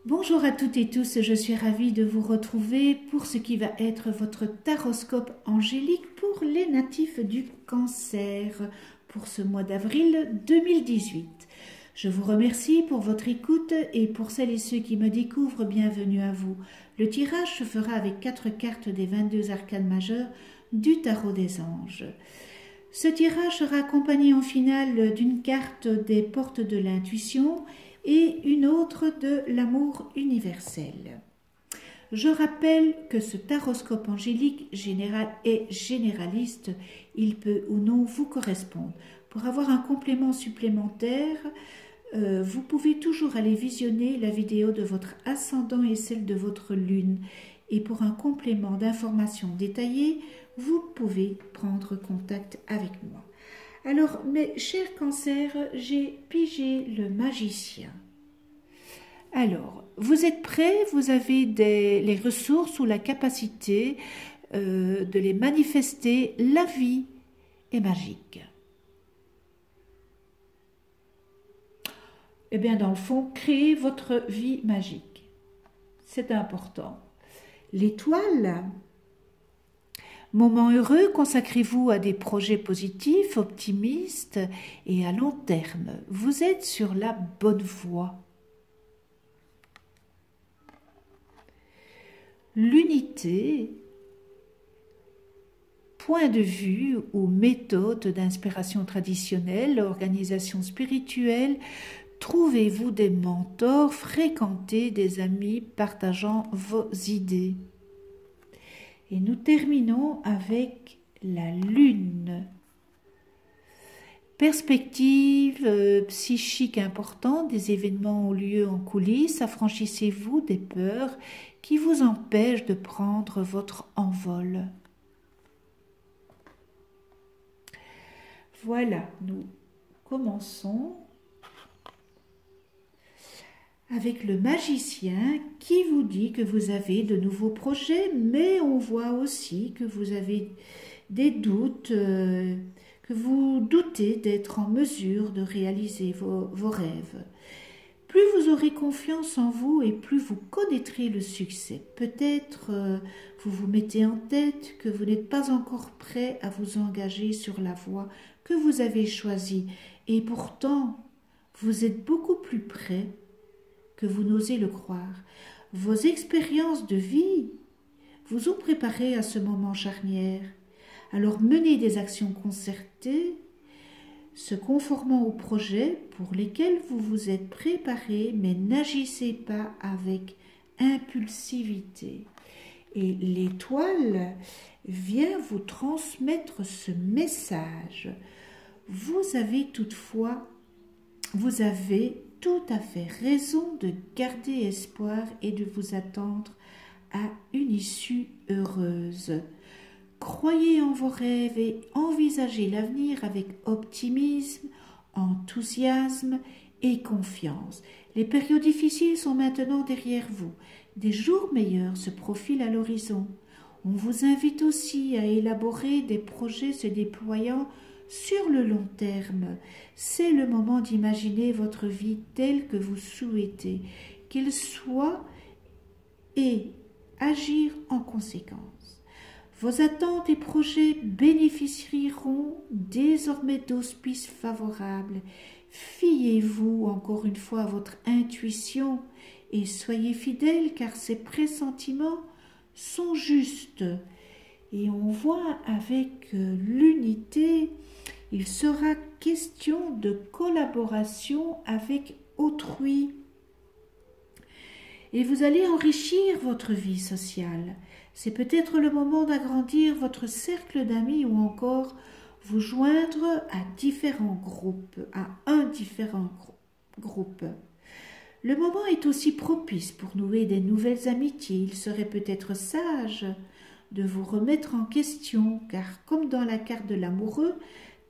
Bonjour à toutes et tous, je suis ravie de vous retrouver pour ce qui va être votre taroscope angélique pour les natifs du Cancer pour ce mois d'avril 2018. Je vous remercie pour votre écoute et pour celles et ceux qui me découvrent, bienvenue à vous. Le tirage se fera avec 4 cartes des 22 arcanes majeures du tarot des anges. Ce tirage sera accompagné en finale d'une carte des portes de l'intuition et une autre de l'amour universel. Je rappelle que ce taroscope angélique général est généraliste, il peut ou non vous correspondre. Pour avoir un complément supplémentaire, vous pouvez toujours aller visionner la vidéo de votre ascendant et celle de votre lune. Et pour un complément d'informations détaillées, vous pouvez prendre contact avec moi. Alors, mes chers cancers, j'ai pigé le magicien. Alors, vous êtes prêts, vous avez les ressources ou la capacité de les manifester. La vie est magique. Eh bien, dans le fond, créez votre vie magique. C'est important. L'étoile. Moment heureux, consacrez-vous à des projets positifs, optimistes et à long terme. Vous êtes sur la bonne voie. L'unité, point de vue ou méthode d'inspiration traditionnelle, organisation spirituelle, trouvez-vous des mentors, fréquentez des amis partageant vos idées. Et nous terminons avec la lune. Perspective psychique importante, des événements ont lieu en coulisses, affranchissez-vous des peurs qui vous empêchent de prendre votre envol. Voilà, nous commençons avec le magicien qui vous dit que vous avez de nouveaux projets, mais on voit aussi que vous avez des doutes, que vous doutez d'être en mesure de réaliser vos rêves. Plus vous aurez confiance en vous et plus vous connaîtrez le succès. Peut-être vous vous mettez en tête que vous n'êtes pas encore prêt à vous engager sur la voie que vous avez choisie. Et pourtant, vous êtes beaucoup plus prêt que vous n'osez le croire. Vos expériences de vie vous ont préparé à ce moment charnière. Alors menez des actions concertées, se conformant aux projets pour lesquels vous vous êtes préparé, mais n'agissez pas avec impulsivité. Et l'étoile vient vous transmettre ce message. Vous avez tout à fait raison de garder espoir et de vous attendre à une issue heureuse. Croyez en vos rêves et envisagez l'avenir avec optimisme, enthousiasme et confiance. Les périodes difficiles sont maintenant derrière vous. Des jours meilleurs se profilent à l'horizon. On vous invite aussi à élaborer des projets se déployant sur le long terme. C'est le moment d'imaginer votre vie telle que vous souhaitez qu'elle soit et agir en conséquence. Vos attentes et projets bénéficieront désormais d'auspices favorables. Fiez-vous encore une fois à votre intuition et soyez fidèles car ces pressentiments sont justes. Et on voit avec l'unité, il sera question de collaboration avec autrui. Et vous allez enrichir votre vie sociale. C'est peut-être le moment d'agrandir votre cercle d'amis ou encore vous joindre à différents groupes, à un différent groupe. Le moment est aussi propice pour nouer des nouvelles amitiés. Il serait peut-être sage de vous remettre en question, car comme dans la carte de l'amoureux,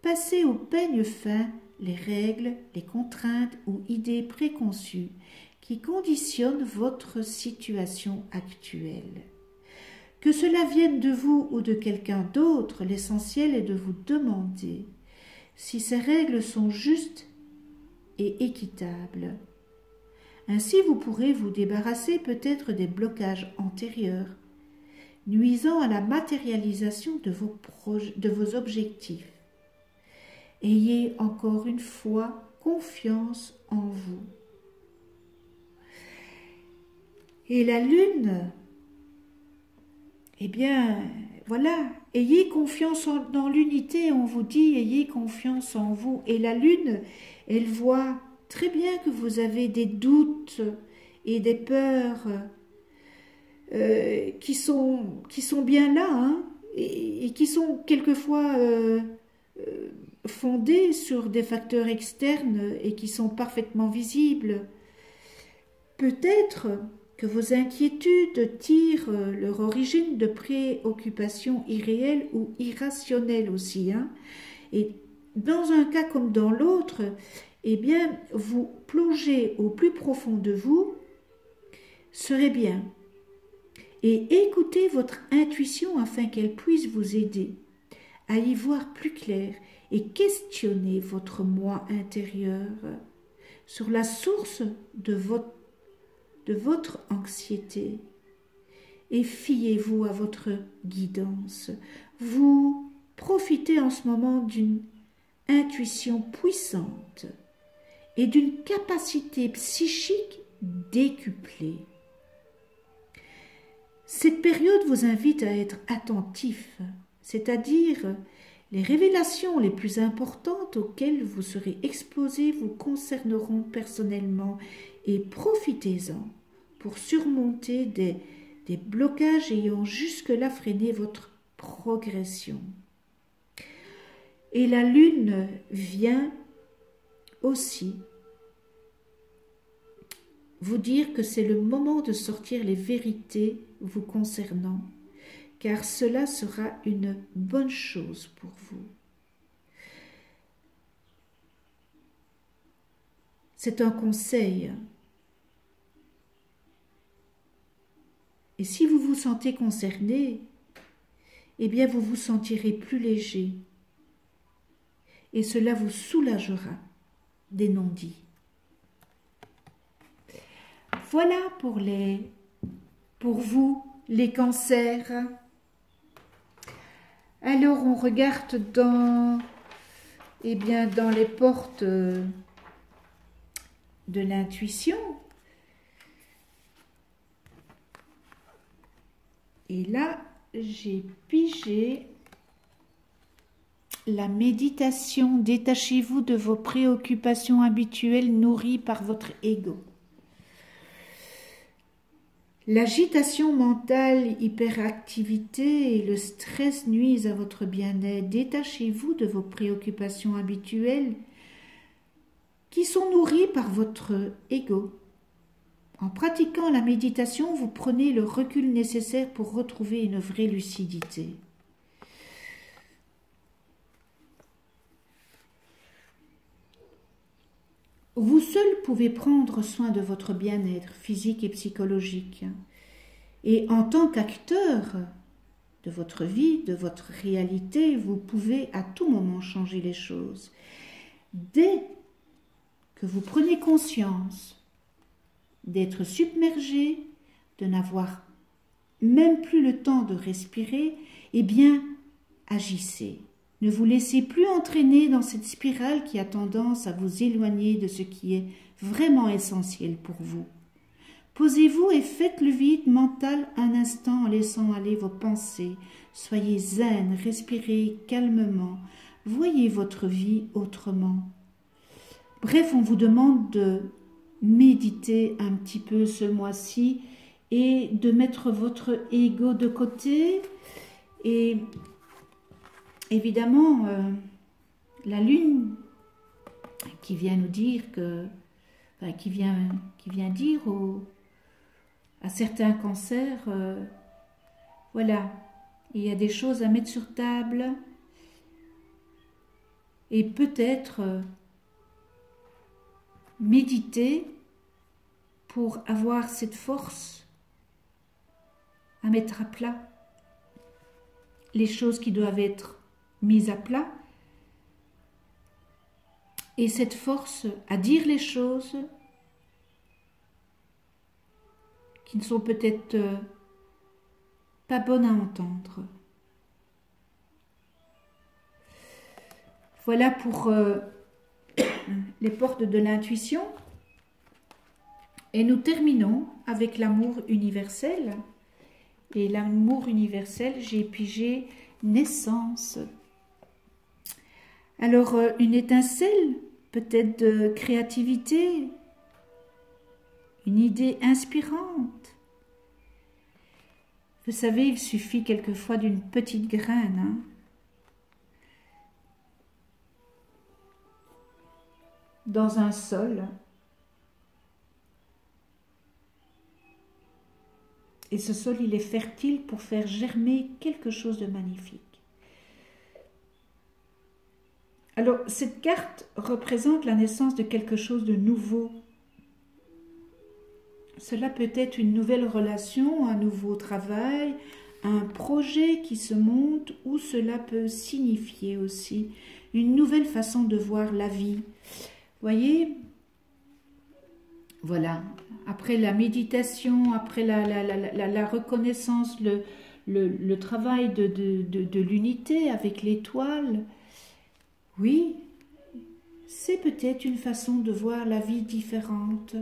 passez au peigne fin les règles, les contraintes ou idées préconçues qui conditionnent votre situation actuelle. Que cela vienne de vous ou de quelqu'un d'autre, l'essentiel est de vous demander si ces règles sont justes et équitables. Ainsi, vous pourrez vous débarrasser peut-être des blocages antérieurs, nuisant à la matérialisation de vos objectifs. Ayez encore une fois confiance en vous. Et la lune, eh bien, voilà, ayez confiance dans l'unité, on vous dit, ayez confiance en vous. Et la lune, elle voit très bien que vous avez des doutes et des peurs qui sont bien là, hein, et qui sont quelquefois fondées sur des facteurs externes et qui sont parfaitement visibles. Peut-être que vos inquiétudes tirent leur origine de préoccupations irréelles ou irrationnelles aussi, hein. Et dans un cas comme dans l'autre, eh bien, vous plongez au plus profond de vous serait bien. Et écoutez votre intuition afin qu'elle puisse vous aider à y voir plus clair et questionner votre moi intérieur sur la source de votre anxiété. Et fiez-vous à votre guidance. Vous profitez en ce moment d'une intuition puissante et d'une capacité psychique décuplée. Cette période vous invite à être attentif, c'est-à-dire les révélations les plus importantes auxquelles vous serez exposé vous concerneront personnellement et profitez-en pour surmonter des blocages ayant jusque-là freiné votre progression. Et la lune vient aussi vous dire que c'est le moment de sortir les vérités vous concernant, car cela sera une bonne chose pour vous. C'est un conseil. Et si vous vous sentez concerné, eh bien vous vous sentirez plus léger. Et cela vous soulagera des non-dits. Voilà pour vous, les cancers. Alors on regarde dans les portes de l'intuition. Et là, j'ai pigé la méditation. Détachez-vous de vos préoccupations habituelles nourries par votre ego. L'agitation mentale, hyperactivité et le stress nuisent à votre bien-être. Détachez-vous de vos préoccupations habituelles qui sont nourries par votre ego. En pratiquant la méditation, vous prenez le recul nécessaire pour retrouver une vraie lucidité. Vous seul pouvez prendre soin de votre bien-être physique et psychologique. Et en tant qu'acteur de votre vie, de votre réalité, vous pouvez à tout moment changer les choses. Dès que vous prenez conscience d'être submergé, de n'avoir même plus le temps de respirer, eh bien, agissez. Ne vous laissez plus entraîner dans cette spirale qui a tendance à vous éloigner de ce qui est vraiment essentiel pour vous. Posez-vous et faites le vide mental un instant en laissant aller vos pensées. Soyez zen, respirez calmement, voyez votre vie autrement. Bref, on vous demande de méditer un petit peu ce mois-ci et de mettre votre ego de côté. Et évidemment, la lune qui vient nous dire qui vient dire à certains cancers, voilà, il y a des choses à mettre sur table et peut-être méditer pour avoir cette force à mettre à plat les choses qui doivent être mises à plat et cette force à dire les choses qui ne sont peut-être pas bonnes à entendre. Voilà pour les portes de l'intuition. Et nous terminons avec l'amour universel. Et l'amour universel, j'ai pigé naissance. Alors, une étincelle, peut-être de créativité, une idée inspirante. Vous savez, il suffit quelquefois d'une petite graine, hein. Dans un sol. Et ce sol, il est fertile pour faire germer quelque chose de magnifique. Alors, cette carte représente la naissance de quelque chose de nouveau. Cela peut être une nouvelle relation, un nouveau travail, un projet qui se monte, ou cela peut signifier aussi une nouvelle façon de voir la vie. Voyez, voilà, après la méditation, après la reconnaissance, le travail de l'unité avec l'étoile, oui, c'est peut-être une façon de voir la vie différente.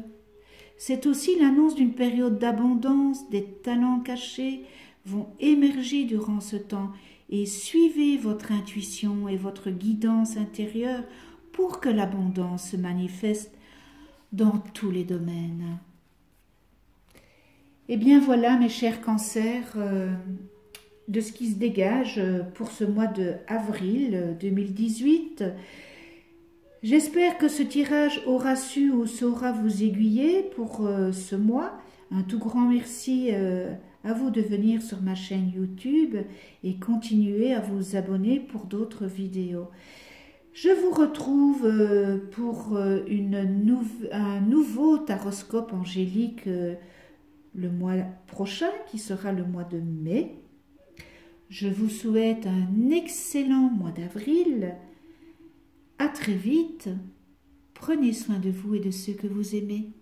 C'est aussi l'annonce d'une période d'abondance, des talents cachés vont émerger durant ce temps et suivez votre intuition et votre guidance intérieure pour que l'abondance se manifeste dans tous les domaines. Eh bien voilà mes chers cancers, de ce qui se dégage pour ce mois de avril 2018. J'espère que ce tirage aura su ou saura vous aiguiller pour ce mois. Un tout grand merci à vous de venir sur ma chaîne YouTube et continuer à vous abonner pour d'autres vidéos. Je vous retrouve pour un nouveau taroscope angélique le mois prochain, qui sera le mois de mai. Je vous souhaite un excellent mois d'avril. À très vite. Prenez soin de vous et de ceux que vous aimez.